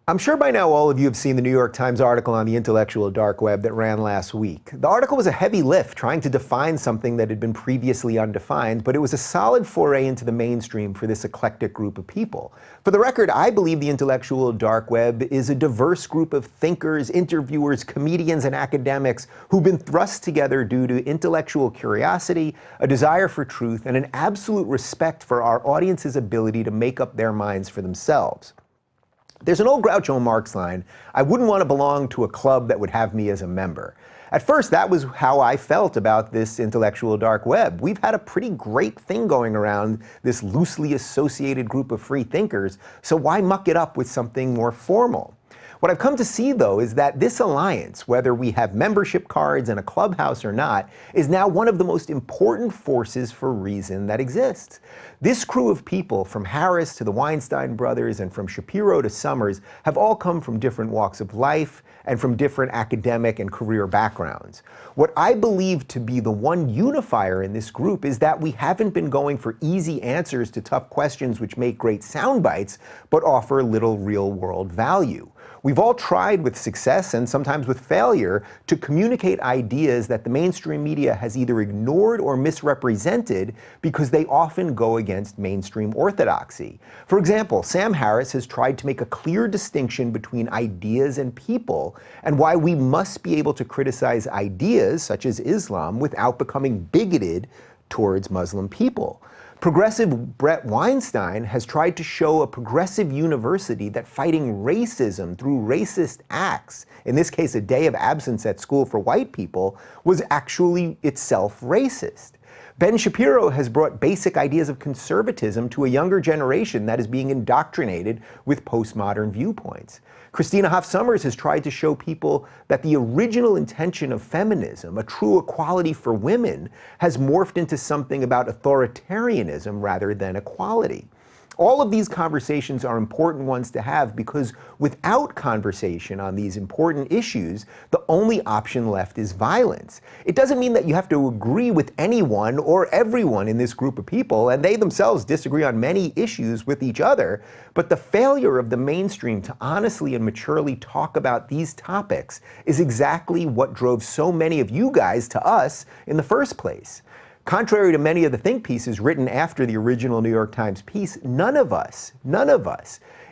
I'm sure by now all of you have seen the New York Times article on the intellectual dark web that ran last week. The article was a heavy lift trying to define something that had been previously undefined, but it was a solid foray into the mainstream for this eclectic group of people. For the record, I believe the intellectual dark web is a diverse group of thinkers, interviewers, comedians, and academics who've been thrust together due to intellectual curiosity, a desire for truth, and an absolute respect for our audience's ability to make up their minds for themselves. There's an old Groucho Marx line, "I wouldn't want to belong to a club that would have me as a member." At first, that was how I felt about this intellectual dark web. We've had a pretty great thing going around this loosely associated group of free thinkers, so why muck it up with something more formal? What I've come to see, though, is that this alliance, whether we have membership cards in a clubhouse or not, is now one of the most important forces for reason that exists. This crew of people, from Harris to the Weinstein brothers and from Shapiro to Sommers, have all come from different walks of life and from different academic and career backgrounds. What I believe to be the one unifier in this group is that we haven't been going for easy answers to tough questions which make great sound bites, but offer little real-world value. We've all tried with success and sometimes with failure to communicate ideas that the mainstream media has either ignored or misrepresented because they often go against mainstream orthodoxy. For example, Sam Harris has tried to make a clear distinction between ideas and people, and why we must be able to criticize ideas, such as Islam, without becoming bigoted towards Muslim people. Progressive Bret Weinstein has tried to show a progressive university that fighting racism through racist acts, in this case a day of absence at school for white people, was actually itself racist. Ben Shapiro has brought basic ideas of conservatism to a younger generation that is being indoctrinated with postmodern viewpoints. Christina Hoff Sommers has tried to show people that the original intention of feminism, a true equality for women, has morphed into something about authoritarianism rather than equality. All of these conversations are important ones to have because without conversation on these important issues, the only option left is violence. It doesn't mean that you have to agree with anyone or everyone in this group of people, and they themselves disagree on many issues with each other, but the failure of the mainstream to honestly and maturely talk about these topics is exactly what drove so many of you guys to us in the first place. Contrary to many of the think pieces written after the original New York Times piece, none of us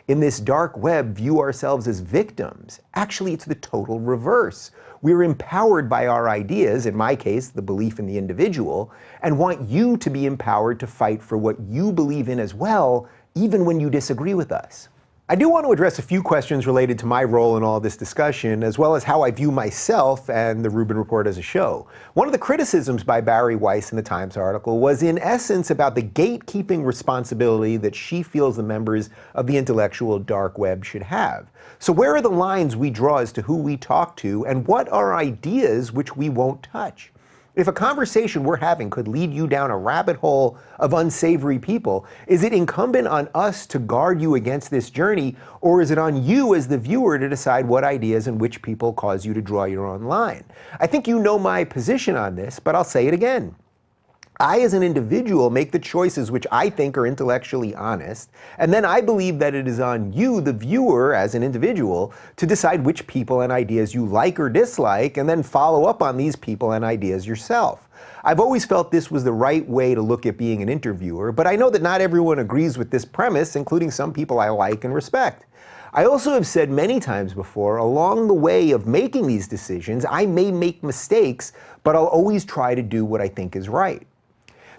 in this dark web view ourselves as victims. Actually, it's the total reverse. We're empowered by our ideas, in my case, the belief in the individual, and want you to be empowered to fight for what you believe in as well, even when you disagree with us. I do want to address a few questions related to my role in all this discussion, as well as how I view myself and the Rubin Report as a show. One of the criticisms by Bari Weiss in the Times article was in essence about the gatekeeping responsibility that she feels the members of the intellectual dark web should have. So where are the lines we draw as to who we talk to, and what are ideas which we won't touch? If a conversation we're having could lead you down a rabbit hole of unsavory people, is it incumbent on us to guard you against this journey, or is it on you as the viewer to decide what ideas and which people cause you to draw your own line? I think you know my position on this, but I'll say it again. I, as an individual, make the choices which I think are intellectually honest, and then I believe that it is on you, the viewer, as an individual, to decide which people and ideas you like or dislike, and then follow up on these people and ideas yourself. I've always felt this was the right way to look at being an interviewer, but I know that not everyone agrees with this premise, including some people I like and respect. I also have said many times before, along the way of making these decisions, I may make mistakes, but I'll always try to do what I think is right.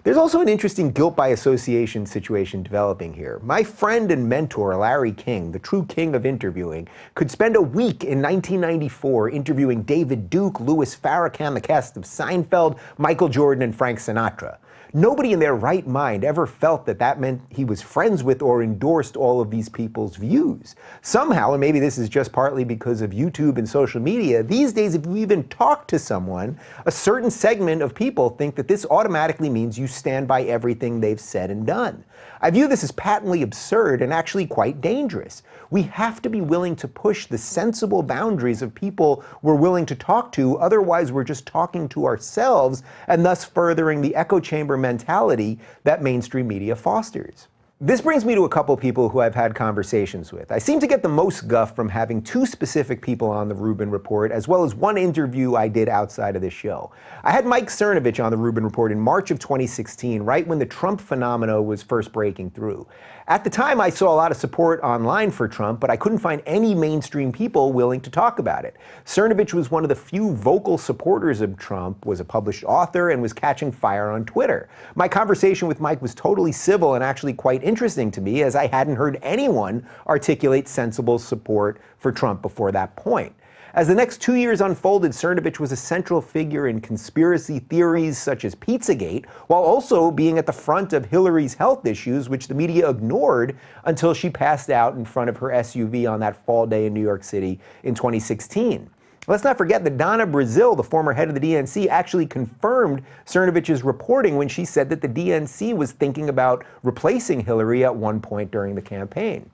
There's also an interesting guilt by association situation developing here. My friend and mentor, Larry King, the true king of interviewing, could spend a week in 1994 interviewing David Duke, Louis Farrakhan, the cast of Seinfeld, Michael Jordan, and Frank Sinatra. Nobody in their right mind ever felt that that meant he was friends with or endorsed all of these people's views. Somehow, and maybe this is just partly because of YouTube and social media, these days if you even talk to someone, a certain segment of people think that this automatically means you stand by everything they've said and done. I view this as patently absurd and actually quite dangerous. We have to be willing to push the sensible boundaries of people we're willing to talk to, otherwise we're just talking to ourselves and thus furthering the echo chamber mentality that mainstream media fosters. This brings me to a couple people who I've had conversations with. I seem to get the most guff from having two specific people on the Rubin Report, as well as one interview I did outside of this show. I had Mike Cernovich on the Rubin Report in March of 2016, right when the Trump phenomena was first breaking through. At the time, I saw a lot of support online for Trump, but I couldn't find any mainstream people willing to talk about it. Cernovich was one of the few vocal supporters of Trump, was a published author, and was catching fire on Twitter. My conversation with Mike was totally civil and actually quite interesting to me, as I hadn't heard anyone articulate sensible support for Trump before that point. As the next 2 years unfolded, Cernovich was a central figure in conspiracy theories such as Pizzagate, while also being at the front of Hillary's health issues, which the media ignored until she passed out in front of her SUV on that fall day in New York City in 2016. Let's not forget that Donna Brazile, the former head of the DNC, actually confirmed Cernovich's reporting when she said that the DNC was thinking about replacing Hillary at one point during the campaign.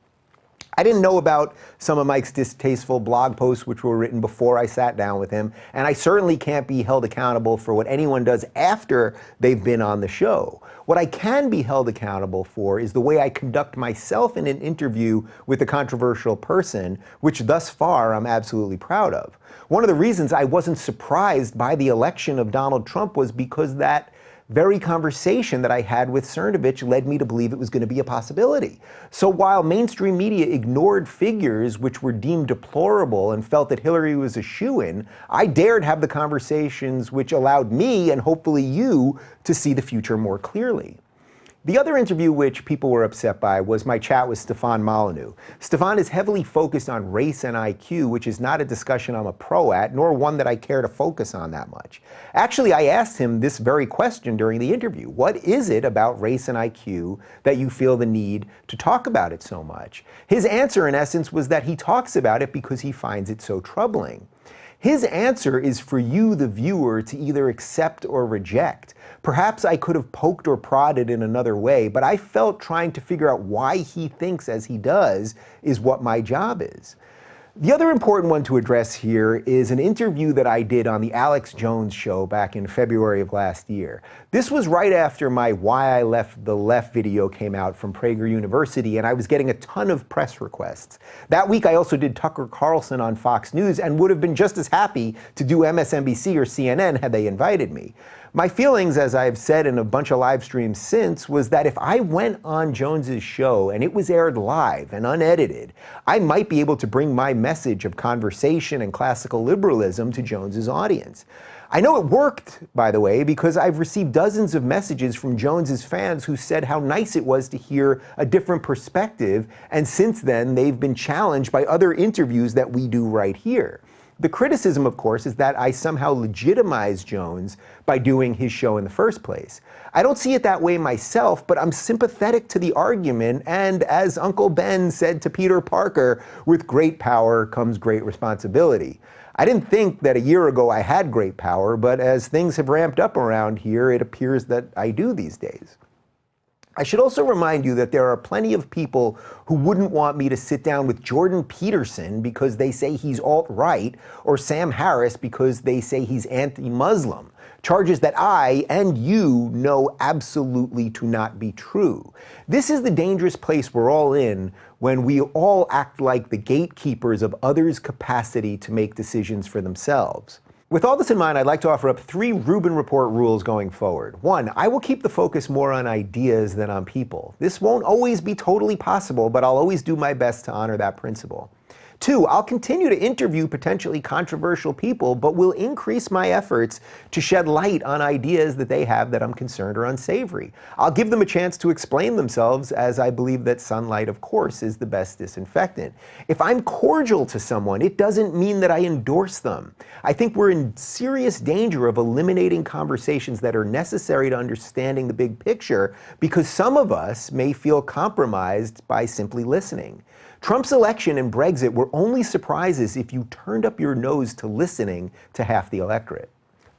I didn't know about some of Mike's distasteful blog posts which were written before I sat down with him, and I certainly can't be held accountable for what anyone does after they've been on the show. What I can be held accountable for is the way I conduct myself in an interview with a controversial person, which thus far I'm absolutely proud of. One of the reasons I wasn't surprised by the election of Donald Trump was because that very conversation that I had with Cernovich led me to believe it was going to be a possibility. So while mainstream media ignored figures which were deemed deplorable and felt that Hillary was a shoo-in, I dared have the conversations which allowed me, and hopefully you, to see the future more clearly. The other interview which people were upset by was my chat with Stefan Molyneux. Stefan is heavily focused on race and IQ, which is not a discussion I'm a pro at, nor one that I care to focus on that much. Actually, I asked him this very question during the interview. What is it about race and IQ that you feel the need to talk about it so much? His answer, in essence, was that he talks about it because he finds it so troubling. His answer is for you, the viewer, to either accept or reject. Perhaps I could have poked or prodded in another way, but I felt trying to figure out why he thinks as he does is what my job is. The other important one to address here is an interview that I did on the Alex Jones show back in February of last year. This was right after my Why I Left the Left video came out from Prager University, and I was getting a ton of press requests. That week I also did Tucker Carlson on Fox News and would have been just as happy to do MSNBC or CNN had they invited me. My feelings, as I've said in a bunch of live streams since, was that if I went on Jones's show and it was aired live and unedited, I might be able to bring my message of conversation and classical liberalism to Jones's audience. I know it worked, by the way, because I've received dozens of messages from Jones's fans who said how nice it was to hear a different perspective, and since then they've been challenged by other interviews that we do right here. The criticism, of course, is that I somehow legitimize Jones by doing his show in the first place. I don't see it that way myself, but I'm sympathetic to the argument, and as Uncle Ben said to Peter Parker, with great power comes great responsibility. I didn't think that a year ago I had great power, but as things have ramped up around here, it appears that I do these days. I should also remind you that there are plenty of people who wouldn't want me to sit down with Jordan Peterson because they say he's alt-right, or Sam Harris because they say he's anti-Muslim, charges that I and you know absolutely to not be true. This is the dangerous place we're all in when we all act like the gatekeepers of others' capacity to make decisions for themselves. With all this in mind, I'd like to offer up 3 Rubin Report rules going forward. 1, I will keep the focus more on ideas than on people. This won't always be totally possible, but I'll always do my best to honor that principle. 2, I'll continue to interview potentially controversial people, but will increase my efforts to shed light on ideas that they have that I'm concerned are unsavory. I'll give them a chance to explain themselves, as I believe that sunlight, of course, is the best disinfectant. If I'm cordial to someone, it doesn't mean that I endorse them. I think we're in serious danger of eliminating conversations that are necessary to understanding the big picture because some of us may feel compromised by simply listening. Trump's election and Brexit were only surprises if you turned up your nose to listening to half the electorate.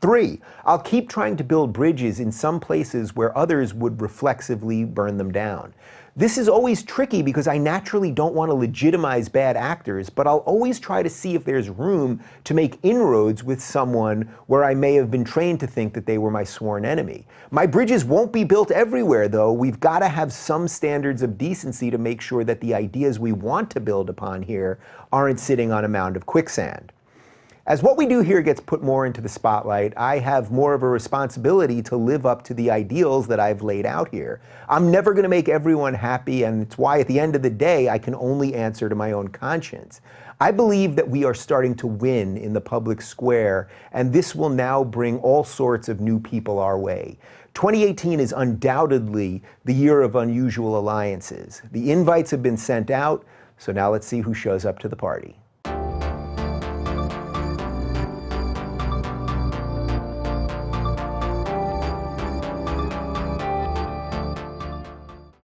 3, I'll keep trying to build bridges in some places where others would reflexively burn them down. This is always tricky because I naturally don't want to legitimize bad actors, but I'll always try to see if there's room to make inroads with someone where I may have been trained to think that they were my sworn enemy. My bridges won't be built everywhere, though. We've got to have some standards of decency to make sure that the ideas we want to build upon here aren't sitting on a mound of quicksand. As what we do here gets put more into the spotlight, I have more of a responsibility to live up to the ideals that I've laid out here. I'm never going to make everyone happy, and it's why at the end of the day, I can only answer to my own conscience. I believe that we are starting to win in the public square, and this will now bring all sorts of new people our way. 2018 is undoubtedly the year of unusual alliances. The invites have been sent out, so now let's see who shows up to the party.